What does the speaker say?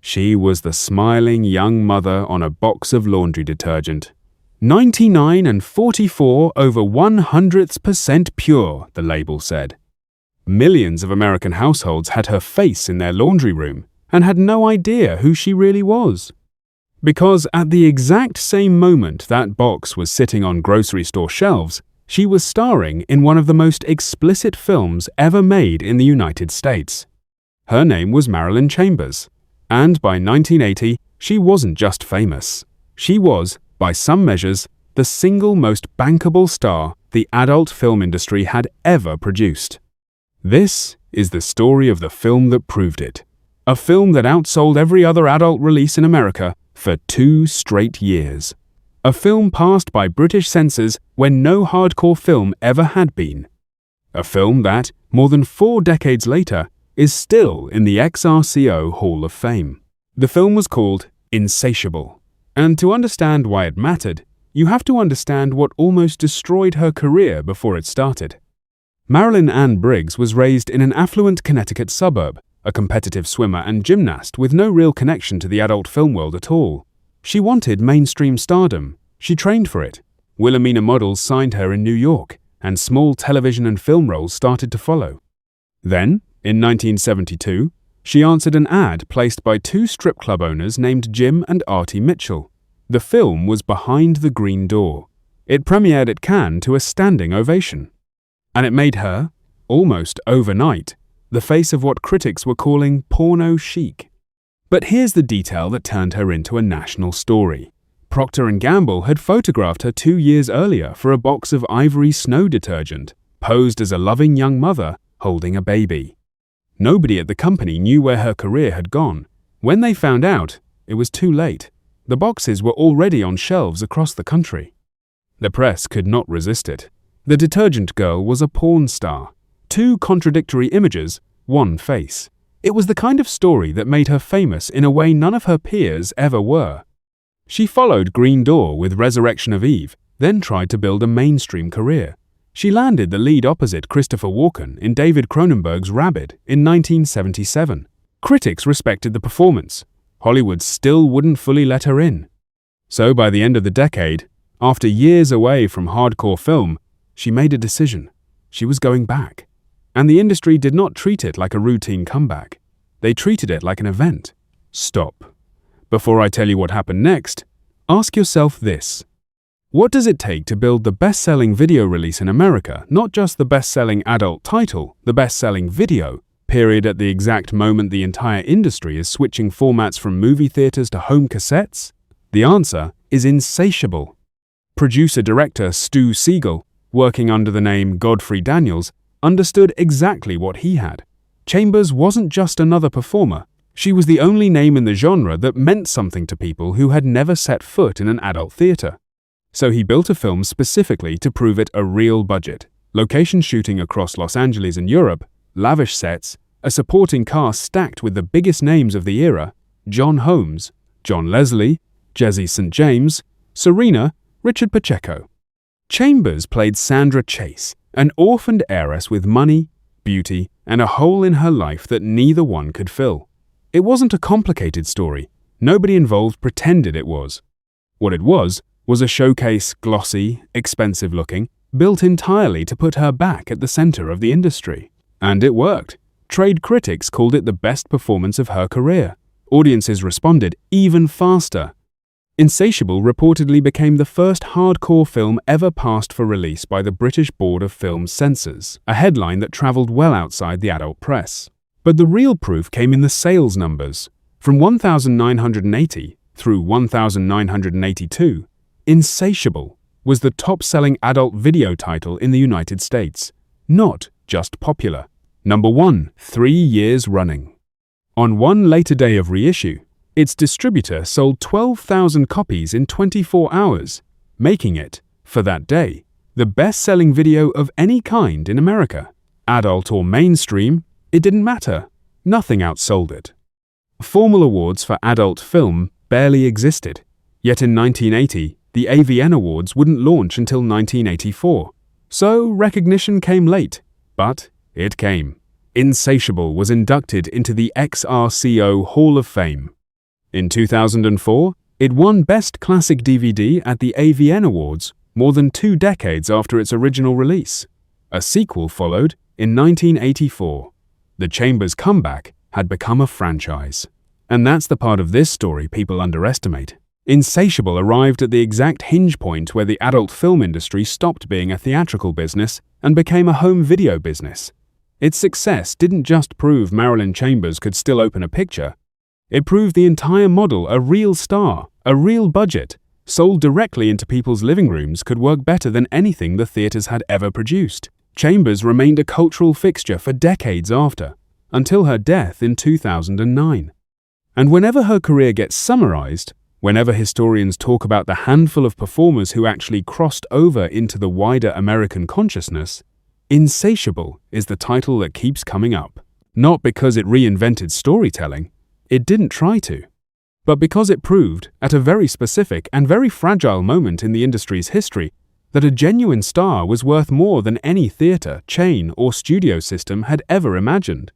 She was the smiling young mother on a box of laundry detergent. 99 and 44 over 100% pure, the label said. Millions of American households had her face in their laundry room and had no idea who she really was. Because at the exact same moment that box was sitting on grocery store shelves, she was starring in one of the most explicit films ever made in the United States. Her name was Marilyn Chambers, and by 1980, she wasn't just famous. She was, by some measures, the single most bankable star the adult film industry had ever produced. This is the story of the film that proved it. A film that outsold every other adult release in America for 2 straight years. A film passed by British censors when no hardcore film ever had been. A film that, more than 4 decades later, is still in the XRCO Hall of Fame. The film was called Insatiable. And to understand why it mattered, you have to understand what almost destroyed her career before it started. Marilyn Ann Briggs was raised in an affluent Connecticut suburb, a competitive swimmer and gymnast with no real connection to the adult film world at all. She wanted mainstream stardom. She trained for it. Wilhelmina Models signed her in New York, and small television and film roles started to follow. Then, in 1972, she answered an ad placed by 2 strip club owners named Jim and Artie Mitchell. The film was Behind the Green Door. It premiered at Cannes to a standing ovation. And it made her, almost overnight, the face of what critics were calling porno chic. But here's the detail that turned her into a national story. Procter & Gamble had photographed her 2 years earlier for a box of Ivory Snow detergent, posed as a loving young mother holding a baby. Nobody at the company knew where her career had gone. When they found out, it was too late. The boxes were already on shelves across the country. The press could not resist it. The detergent girl was a porn star. 2 contradictory images, 1 face. It was the kind of story that made her famous in a way none of her peers ever were. She followed Green Door with Resurrection of Eve, then tried to build a mainstream career. She landed the lead opposite Christopher Walken in David Cronenberg's Rabid in 1977. Critics respected the performance. Hollywood still wouldn't fully let her in. So by the end of the decade, after years away from hardcore film, she made a decision. She was going back. And the industry did not treat it like a routine comeback. They treated it like an event. Stop. Before I tell you what happened next, ask yourself this. What does it take to build the best-selling video release in America, not just the best-selling adult title, the best-selling video, period at the exact moment the entire industry is switching formats from movie theaters to home cassettes? The answer is Insatiable. Producer-director Stu Segall, working under the name Godfrey Daniels, understood exactly what he had. Chambers wasn't just another performer. She was the only name in the genre that meant something to people who had never set foot in an adult theater. So he built a film specifically to prove it a real budget. Location shooting across Los Angeles and Europe, lavish sets, a supporting cast stacked with the biggest names of the era, John Holmes, John Leslie, Jesse St. James, Serena, Richard Pacheco. Chambers played Sandra Chase, an orphaned heiress with money, beauty, and a hole in her life that neither one could fill. It wasn't a complicated story. Nobody involved pretended it was. What it was a showcase, glossy, expensive-looking, built entirely to put her back at the center of the industry. And it worked. Trade critics called it the best performance of her career. Audiences responded even faster. Insatiable reportedly became the first hardcore film ever passed for release by the British Board of Film Censors, a headline that traveled well outside the adult press. But the real proof came in the sales numbers. From 1,980 through 1,982, Insatiable was the top-selling adult video title in the United States, not just popular. Number 1, 3 years running. On one later day of reissue, its distributor sold 12,000 copies in 24 hours, making it, for that day, the best-selling video of any kind in America. Adult or mainstream, it didn't matter. Nothing outsold it. Formal awards for adult film barely existed, yet in 1980, the AVN Awards wouldn't launch until 1984. So recognition came late, but it came. Insatiable was inducted into the XRCO Hall of Fame. In 2004, it won Best Classic DVD at the AVN Awards more than 2 decades after its original release. A sequel followed in 1984. The Chambers comeback had become a franchise. And that's the part of this story people underestimate. Insatiable arrived at the exact hinge point where the adult film industry stopped being a theatrical business and became a home video business. Its success didn't just prove Marilyn Chambers could still open a picture. It proved the entire model, a real star, a real budget, sold directly into people's living rooms, could work better than anything the theaters had ever produced. Chambers remained a cultural fixture for decades after, until her death in 2009. And whenever her career gets summarized, whenever historians talk about the handful of performers who actually crossed over into the wider American consciousness, Insatiable is the title that keeps coming up. Not because it reinvented storytelling, it didn't try to, but because it proved, at a very specific and very fragile moment in the industry's history, that a genuine star was worth more than any theater, chain, or studio system had ever imagined.